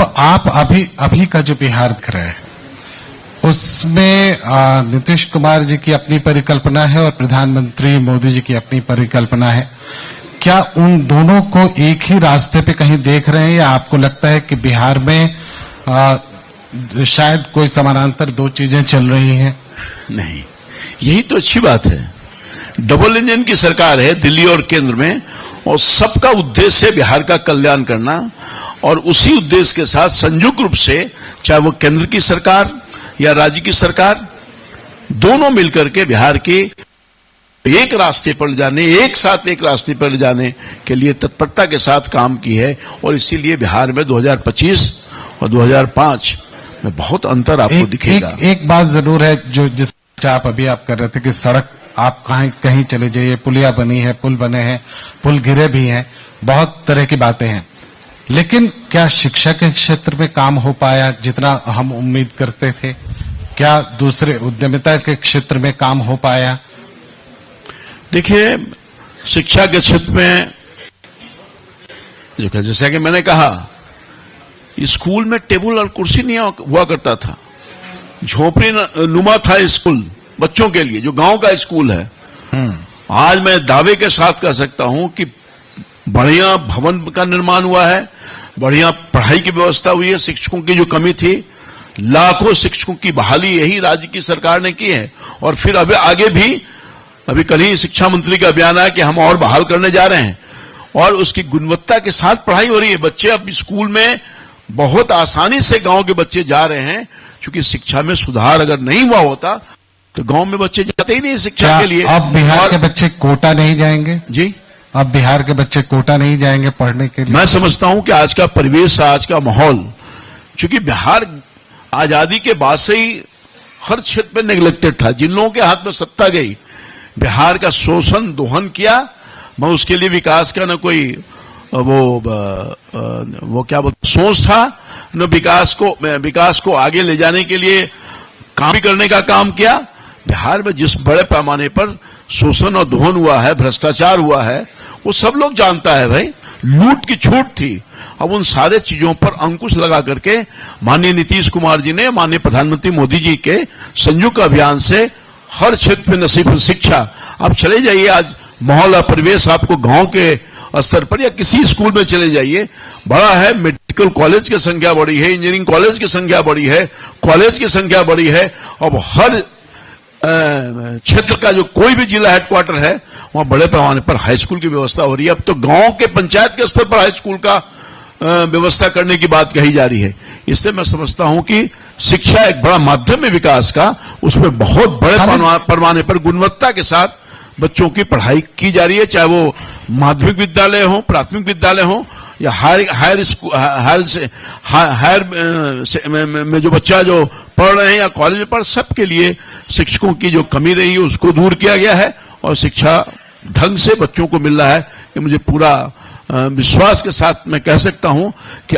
आप अभी का जो बिहार दिख रहा है उसमें नीतीश कुमार जी की अपनी परिकल्पना है और प्रधानमंत्री मोदी जी की अपनी परिकल्पना है। क्या उन दोनों को एक ही रास्ते पे कहीं देख रहे हैं या आपको लगता है कि बिहार में शायद कोई समानांतर दो चीजें चल रही हैं? नहीं, यही तो अच्छी बात है। डबल इंजन की सरकार है दिल्ली और केंद्र में, और सबका उद्देश्य है बिहार का कल्याण करना, और उसी उद्देश्य के साथ संयुक्त रूप से चाहे वो केंद्र की सरकार या राज्य की सरकार, दोनों मिलकर के बिहार के एक रास्ते पर ले जाने, एक साथ एक रास्ते पर ले जाने के लिए तत्परता के साथ काम की है। और इसीलिए बिहार में 2025 और 2005 में बहुत अंतर आपको दिखेगा। एक बात जरूर है जो जिस आप अभी आप कर रहे थे कि सड़क आप कहीं चले जाइए, पुलिया बनी है, पुल बने हैं, पुल गिरे भी हैं, बहुत तरह की बातें हैं, लेकिन क्या शिक्षा के क्षेत्र में काम हो पाया जितना हम उम्मीद करते थे? क्या दूसरे उद्यमिता के क्षेत्र में काम हो पाया? देखिए, शिक्षा के क्षेत्र में जैसा कि मैंने कहा, स्कूल में टेबल और कुर्सी नहीं हुआ करता था, झोपड़ी नुमा था स्कूल बच्चों के लिए, जो गांव का स्कूल है। आज मैं दावे के साथ कह सकता हूं कि बढ़िया भवन का निर्माण हुआ है, बढ़िया पढ़ाई की व्यवस्था हुई है, शिक्षकों की जो कमी थी, लाखों शिक्षकों की बहाली यही राज्य की सरकार ने की है। और फिर अभी आगे भी, अभी कल ही शिक्षा मंत्री का बयान आया कि हम और बहाल करने जा रहे हैं, और उसकी गुणवत्ता के साथ पढ़ाई हो रही है। बच्चे अब स्कूल में बहुत आसानी से गांव के बच्चे जा रहे हैं, क्योंकि शिक्षा में सुधार अगर नहीं हुआ होता तो गांव में बच्चे जाते ही नहीं शिक्षा के लिए। अब बिहार के बच्चे कोटा नहीं जाएंगे? जी, अब बिहार के बच्चे कोटा नहीं जाएंगे पढ़ने के लिए? मैं समझता हूं कि आज का परिवेश, आज का माहौल, क्योंकि बिहार आजादी के बाद से ही हर क्षेत्र में नेग्लेक्टेड था। जिन लोगों के हाथ में सत्ता गई, बिहार का शोषण दोहन किया। मैं उसके लिए विकास का न कोई वो क्या बोलते सोच था, न विकास को आगे ले जाने के लिए काम भी करने का काम किया। बिहार में जिस बड़े पैमाने पर शोषण और दोहन हुआ है, भ्रष्टाचार हुआ है, वो सब लोग जानता है भाई। लूट की छूट थी। अब उन सारे चीजों पर अंकुश लगा करके माननीय नीतीश कुमार जी ने, माननीय प्रधानमंत्री मोदी जी के संयुक्त अभियान से हर क्षेत्र में नसीब शिक्षा। आप चले जाइए, आज माहौल और परिवेश आपको गांव के स्तर पर या किसी स्कूल में चले जाइए, बड़ा है। मेडिकल कॉलेज की संख्या बढ़ी है, इंजीनियरिंग कॉलेज की संख्या बढ़ी है, कॉलेज की संख्या बढ़ी है। अब हर क्षेत्र का जो कोई भी जिला हेडक्वार्टर है, वहां बड़े पैमाने पर हाई स्कूल की व्यवस्था हो रही है। अब तो गांव के पंचायत के स्तर पर हाई स्कूल का व्यवस्था करने की बात कही जा रही है। इसलिए मैं समझता हूं कि शिक्षा एक बड़ा माध्यम है विकास का, उसमें बहुत बड़े पैमाने पर गुणवत्ता के साथ बच्चों की पढ़ाई की जा रही है, चाहे वो माध्यमिक विद्यालय हो, प्राथमिक विद्यालय हो, या हायर में जो बच्चा जो पढ़ रहे हैं या कॉलेज में पढ़, सबके लिए शिक्षकों की जो कमी रही है उसको दूर किया गया है, और शिक्षा ढंग से बच्चों को मिल रहा है। कि मुझे पूरा विश्वास के साथ मैं कह सकता हूं कि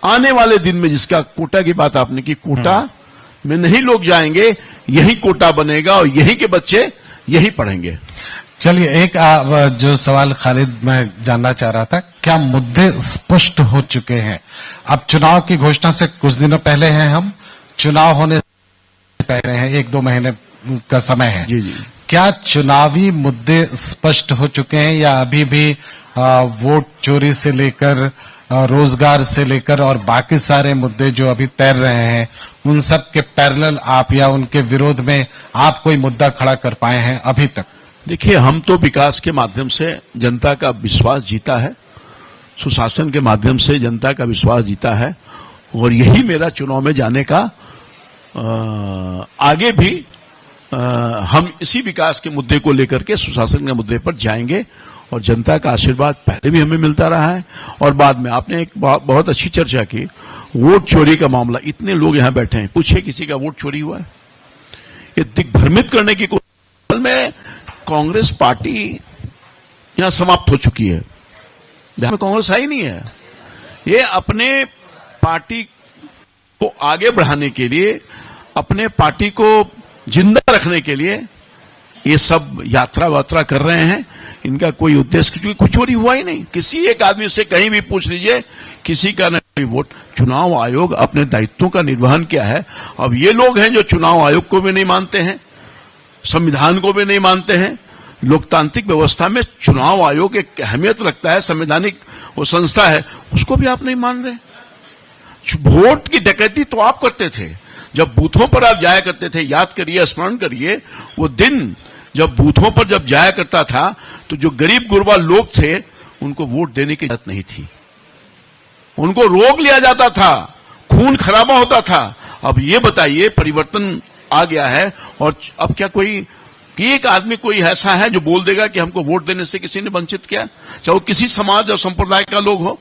आने वाले दिन में, जिसका कोटा की बात आपने की, कोटा में नहीं लोग जाएंगे, यही कोटा बनेगा और यही के बच्चे यही पढ़ेंगे। चलिए, एक जो सवाल खालिद मैं जानना चाह रहा था, क्या मुद्दे स्पष्ट हो चुके हैं? अब चुनाव की घोषणा से कुछ दिनों पहले हैं, हम चुनाव होने से पहले हैं, 1-2 महीने का समय है। जी जी। क्या चुनावी मुद्दे स्पष्ट हो चुके हैं या अभी भी वोट चोरी से लेकर रोजगार से लेकर और बाकी सारे मुद्दे जो अभी तैर रहे हैं, उन सब के पैरेलल आप या उनके विरोध में आप कोई मुद्दा खड़ा कर पाए हैं अभी तक? देखिए, हम तो विकास के माध्यम से जनता का विश्वास जीता है, सुशासन के माध्यम से जनता का विश्वास जीता है, और यही मेरा चुनाव में जाने का आगे भी हम इसी विकास के मुद्दे को लेकर के, सुशासन के मुद्दे पर जाएंगे, और जनता का आशीर्वाद पहले भी हमें मिलता रहा है। और बाद में आपने एक बहुत अच्छी चर्चा की, वोट चोरी का मामला। इतने लोग यहां बैठे हैं, पूछे किसी का वोट चोरी हुआ है? ये दिग्भ्रमित करने की कोशिश में कांग्रेस पार्टी यहां समाप्त हो चुकी है। बिहार में कांग्रेस आई नहीं है। ये अपने पार्टी को आगे बढ़ाने के लिए, अपने पार्टी को जिंदा रखने के लिए ये सब यात्रा वात्रा कर रहे हैं। इनका कोई उद्देश्य, क्योंकि कुछ चोरी हुआ ही नहीं। किसी एक आदमी से कहीं भी पूछ लीजिए, किसी का वोट। चुनाव आयोग अपने दायित्वों का निर्वहन किया है। अब ये लोग हैं जो चुनाव आयोग को भी नहीं मानते हैं, संविधान को भी नहीं मानते हैं। लोकतांत्रिक व्यवस्था में चुनाव आयोग एक अहमियत रखता है, संवैधानिक वो संस्था है, उसको भी आप नहीं मान रहे। वोट की डकैती तो आप करते थे, जब बूथों पर आप जाया करते थे। याद करिए, स्मरण करिए वो दिन जब बूथों पर जब जाया करता था तो जो गरीब गुरबा लोग थे उनको वोट देने की जरूरत नहीं थी, उनको रोक लिया जाता था, खून खराबा होता था। अब ये बताइए, परिवर्तन आ गया है और अब क्या कोई कि एक आदमी कोई ऐसा है जो बोल देगा कि हमको वोट देने से किसी ने वंचित किया, चाहे वो किसी समाज और संप्रदाय का लोग हो।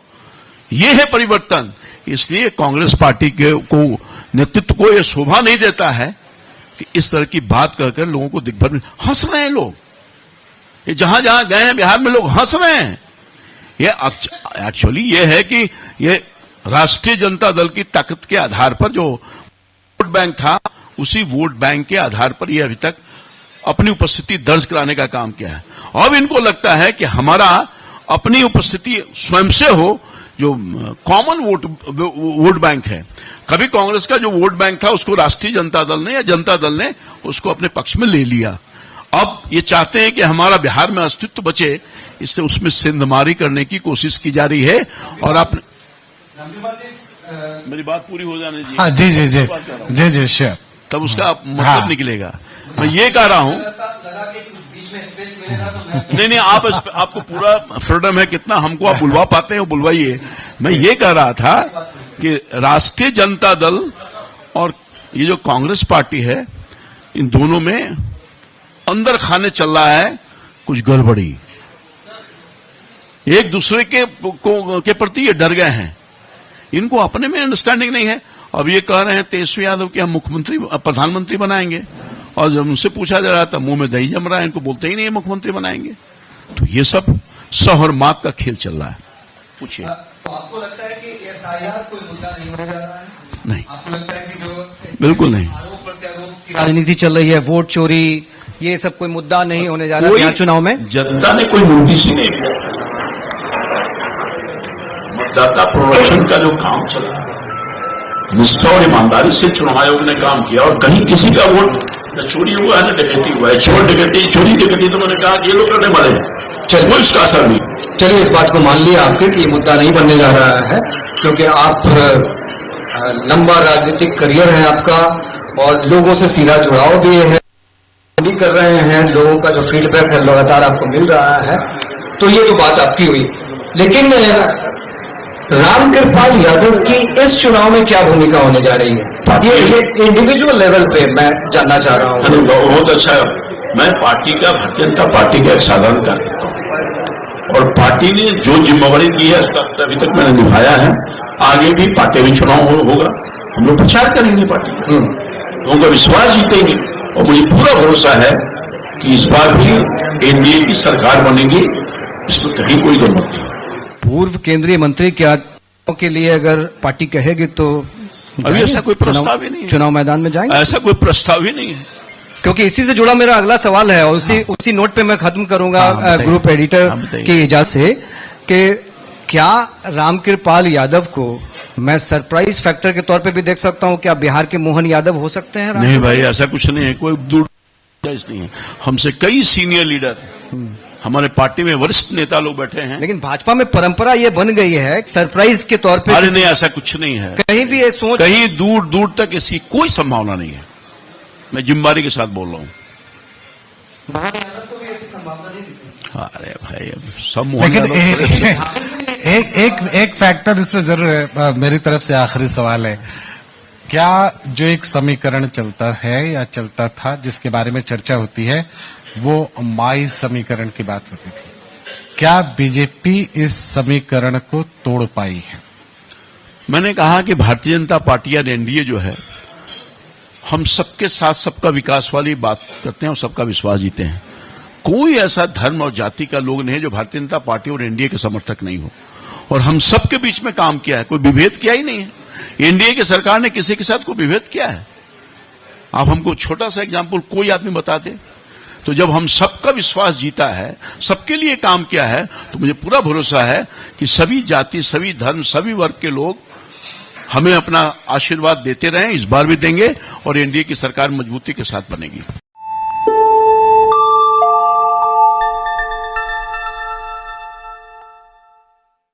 ये है परिवर्तन। इसलिए कांग्रेस पार्टी को नेतृत्व को यह शोभा नहीं देता है कि इस तरह की बात कहकर लोगों को दिग्भ्रम। हंस रहे हैं लोग, ये जहां जहां गए हैं बिहार में लोग हंस रहे हैं। ये एक्चुअली ये है कि ये राष्ट्रीय जनता दल की ताकत के आधार पर जो वोट बैंक था, उसी वोट बैंक के आधार पर ये अभी तक अपनी उपस्थिति दर्ज कराने का काम किया है। अब इनको लगता है कि हमारा अपनी उपस्थिति स्वयं से हो, जो कॉमन वोट बैंक है। कभी कांग्रेस का जो वोट बैंक था उसको राष्ट्रीय जनता दल ने या जनता दल ने उसको अपने पक्ष में ले लिया। अब ये चाहते हैं कि हमारा बिहार में अस्तित्व बचे, इससे उसमें सिंधमारी करने की कोशिश की जा रही है। और आपने मेरी बात पूरी हो जाने दीजिए। हाँ, जी जी जी जी जी श्योर, तब उसका मतलब निकलेगा। मैं ये कह रहा हूं, नहीं आपको पूरा फ्रीडम है, कितना हमको आप बुलवा पाते हैं बुलवाइए। मैं ये कह रहा था कि राष्ट्रीय जनता दल और ये जो कांग्रेस पार्टी है, इन दोनों में अंदर खाने चल रहा है कुछ गड़बड़ी। एक दूसरे के प्रति ये डर गए हैं, इनको अपने में अंडरस्टैंडिंग नहीं है। अब ये कह रहे हैं तेजस्वी यादव कि हम मुख्यमंत्री प्रधानमंत्री बनाएंगे, और जब उनसे पूछा जा रहा था मुंह में दही जम रहा है, इनको बोलते ही नहीं है मुख्यमंत्री बनाएंगे। तो ये सब सह और मात का खेल चल रहा है। पूछिए। तो आपको लगता है कि एसआईआर कोई मुद्दा नहीं होने जा रहा है? नहीं, आपको लगता है कि जो बिल्कुल नहीं। आरोप प्रत्यारोप की राजनीति चल रही है, वोट चोरी, ये सब कोई मुद्दा नहीं होने जा रहा है यहाँ चुनाव में? जनता ने कोई नोटिस ही नहीं दिया। मतदाता प्रोडक्शन का जो काम चला, निष्ठा और ईमानदारी से चुनाव आयोग ने काम किया, और कहीं किसी का वोट न चोरी हुआ है न डकैती हुआ है। चोरी डकैती तो मैंने कहा कि ये लोग करने वाले हैं, चलिए कोई इसका असर नहीं। चलिए, इस बात को मान लिया आपके कि मुद्दा नहीं बनने जा रहा है, क्योंकि आप लंबा राजनीतिक करियर है आपका और लोगों से सीधा जुड़ाव भी है, भी कर रहे हैं, लोगों का जो फीडबैक है लगातार आपको मिल रहा है, तो ये तो बात आपकी हुई। लेकिन रामकृपाल यादव की इस चुनाव में क्या भूमिका होने जा रही है, ये इंडिविजुअल लेवल पे मैं जानना चाह रहा हूँ। बहुत अच्छा है। मैं पार्टी का, भारतीय जनता पार्टी का एक साधारण कार्यकर्ता हूं, और पार्टी ने जो जिम्मेवारी दी है उसका अभी तक मैंने निभाया है। आगे भी पार्टी में चुनाव होगा, हम लोग प्रचार करेंगे पार्टी का, लोगों का विश्वास जीतेंगे, और मुझे पूरा भरोसा है कि इस बार भी एनडीए की सरकार बनेगी, इसमें कहीं कोई दो मत नहीं। पूर्व केंद्रीय मंत्री के लिए अगर पार्टी कहेगी तो अभी ऐसा कोई प्रस्ताव ही नहीं है, चुनाव मैदान में जाएंगे? ऐसा कोई प्रस्ताव ही नहीं है। क्योंकि इसी से जुड़ा मेरा अगला सवाल है, और उसी नोट पे मैं खत्म करूंगा ग्रुप एडिटर की इजाजत से, कि क्या रामकृपाल यादव को मैं सरप्राइज फैक्टर के तौर पे भी देख सकता हूं? क्या बिहार के मोहन यादव हो सकते हैं? नहीं भाई, ऐसा कुछ नहीं है, कोई दूर नहीं है। हमसे कई सीनियर लीडर, हमारे पार्टी में वरिष्ठ नेता लोग बैठे हैं। लेकिन भाजपा में परंपरा ये बन गई है सरप्राइज के तौर पे। अरे नहीं, ऐसा कुछ नहीं है, कहीं भी ये सोच, कहीं दूर दूर तक ऐसी कोई संभावना नहीं है। मैं जिम्मेदारी के साथ बोल रहा हूं। अरे भाई, अब सब लेकिन एक फैक्टर इसमें जरूर है। मेरी तरफ से आखिरी सवाल है, क्या जो एक समीकरण चलता है या चलता था, जिसके बारे में चर्चा होती है, वो माई समीकरण की बात होती थी, क्या बीजेपी इस समीकरण को तोड़ पाई है? मैंने कहा कि भारतीय जनता पार्टी या एनडीए जो है, हम सबके साथ सबका विकास वाली बात करते हैं और सबका विश्वास जीते हैं। कोई ऐसा धर्म और जाति का लोग नहीं है जो भारतीय जनता पार्टी और एनडीए के समर्थक नहीं हो, और हम सबके बीच में काम किया है, कोई विभेद किया ही नहीं है। एनडीए की सरकार ने किसी के साथ कोई विभेद किया है? आप हमको छोटा सा एग्जाम्पल कोई आदमी बता दे। तो जब हम सबका विश्वास जीता है, सबके लिए काम किया है, तो मुझे पूरा भरोसा है कि सभी जाति, सभी धर्म, सभी वर्ग के लोग हमें अपना आशीर्वाद देते रहें, इस बार भी देंगे और एनडीए की सरकार मजबूती के साथ बनेगी।